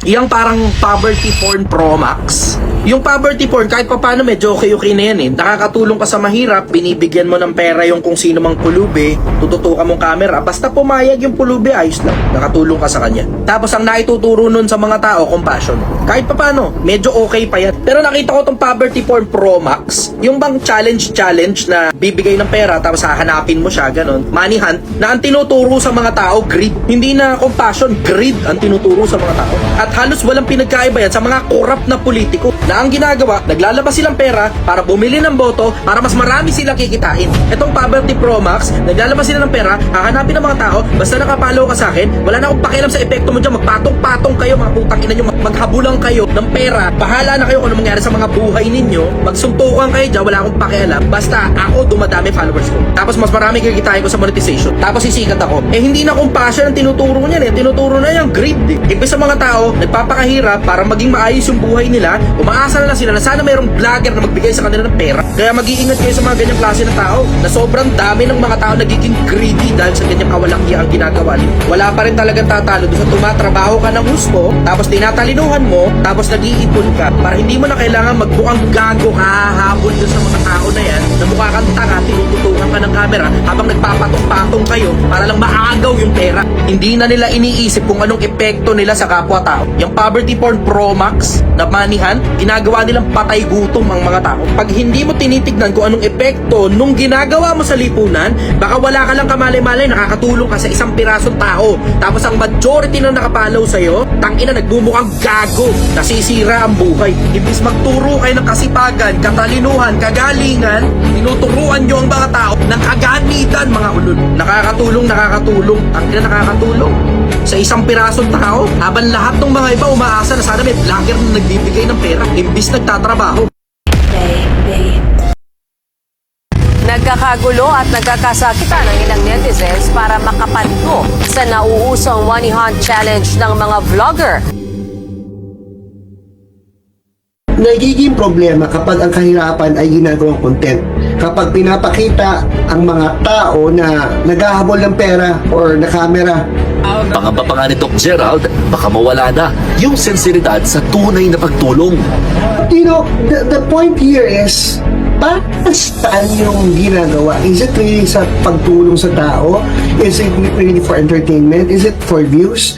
Yung parang poverty porn Pro Max. Yung poverty porn, kahit pa paano medyo okay na yan eh. Nakakatulong ka sa mahirap, binibigyan mo ng pera yung kung sino mang pulubi, tututukan mong camera, basta pumayag yung pulubi, ayos lang. Nakatulong ka sa kanya. Tapos ang naituturo nun sa mga tao, compassion. Kahit pa paano, medyo okay pa yan. Pero nakita ko tong poverty porn Pro Max, yung bang challenge na bibigay ng pera, tapos hahanapin mo siya, ganun. Money hunt, na ang tinuturo sa mga tao, greed. Hindi na compassion, greed ang tinuturo sa mga tao. At halos walang pinagkaiba yan sa mga corrupt na politiko na ang ginagawa, naglalabas silang pera para bumili ng boto para mas marami silang kikitain. Etong poverty Pro Max, naglalabas sila ng pera, hahanapin ng mga tao, basta nakapalo ka sa akin, wala na akong pakialam sa epekto mo dyan, magpatong-patong kayo, mga putang ina nyo, maghabulang kayo ng pera, bahala na kayo kung ano mangyari sa mga buhay ninyo, magsuntukan kayo dyan, wala akong pakialam, basta ako dumadami followers ko. Tapos mas marami kikitain ko sa monetization, tapos sisikat ako. Eh hindi na compassion ang tinuturo niyan eh, tinuturo na yung greed eh. Imbes sa mga tao, nagpapakahirap para maging maayos yung buhay nila, umaasa na lang sila na sana mayroong vlogger na magbigay sa kanila ng pera. Kaya mag-iingat kayo sa mga ganyang klase ng tao na sobrang dami ng mga tao nagiging greedy dahil sa ganyang kawalakya ang ginagawa nila. Wala pa rin talagang tatalo doon sa tumatrabaho ka ng gusto, tapos tinatalinuhan mo, tapos nag-iipon ka para hindi mo na kailangan magbukang gago hahabol doon sa mga tao na yan na mukha kang tanga, tinututukan ka ng camera habang nagpapatong-patong kayo para lang maagaw yung pera. Hindi na nila iniisip kung anong epekto nila sa kapwa-tao. Yung poverty porn Pro Max na manihan, ginagawa nilang patay gutom ang mga tao. Pag hindi mo tinitignan kung anong epekto nung ginagawa mo sa lipunan, baka wala ka lang kamalay-malay, nakakatulong ka sa isang pirasong tao. Tapos ang majority na nakapalaw sa'yo, tangina nagbumukhang gago, nasisira ang buhay. Imbis magturo kayo ng kasipagan, katalinuhan, kagalingan, tinuturuan nyo ang mga tao ng kaganitan, mga ulol. Nakakatulong. Ang nakakatulong sa isang pirasong tao, habang lahat ng mga iba umaasa na sana may vlogger na nagbibigay ng pera, imbis nagtatrabaho. Nagkakagulo at nagkakasakitan ang ilang netizens para makapanto sa nauusong Money Hunt Challenge ng mga vlogger. Nagiging problema kapag ang kahirapan ay ginagawang content. Kapag pinapakita ang mga tao na naghahabol ng pera or na camera. Pangamba pa nga ni Doc Gerald, baka mawala na yung sensibilidad sa tunay na pagtulong. You know, the point here is, saan yung ginagawa? Is it really sa pagtulong sa tao? Is it really for entertainment? Is it for views?